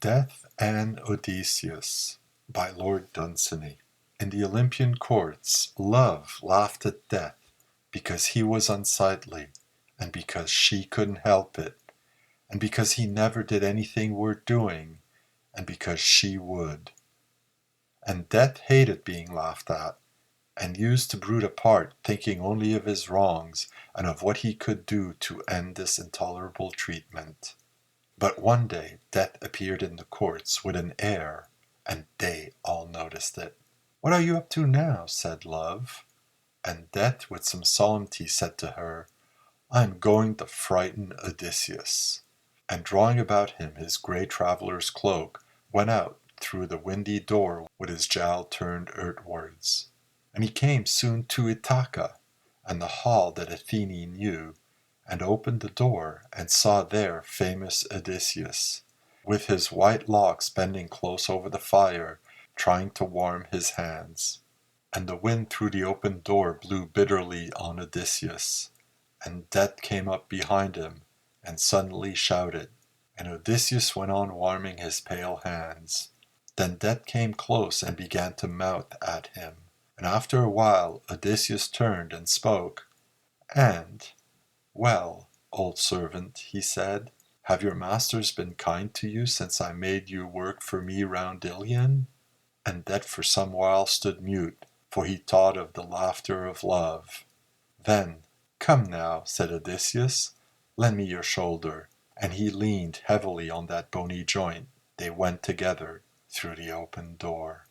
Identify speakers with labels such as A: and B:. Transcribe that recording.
A: Death and Odysseus by Lord Dunsany. In the Olympian courts, Love laughed at Death because he was unsightly, and because she couldn't help it, and because he never did anything worth doing, and because she would. And Death hated being laughed at, and used to brood apart, thinking only of his wrongs and of what he could do to end this intolerable treatment. But one day Death appeared in the courts with an air, and they all noticed it. "What are you up to now?" said Love. And Death with some solemnity said to her, "I am going to frighten Odysseus." And drawing about him his grey traveller's cloak, went out through the windy door with his jowl turned earthwards. And he came soon to Ithaca, and the hall that Athene knew, and opened the door, and saw there famous Odysseus, with his white locks bending close over the fire, trying to warm his hands. And the wind through the open door blew bitterly on Odysseus, and Death came up behind him, and suddenly shouted, and Odysseus went on warming his pale hands. Then Death came close and began to mouth at him, and after a while Odysseus turned and spoke, and "Well, old servant," he said, "have your masters been kind to you since I made you work for me round Ilion?" And Death for some while stood mute, for he thought of the laughter of Love. Then, "Come now," said Odysseus, "lend me your shoulder." And he leaned heavily on that bony joint. They went together through the open door.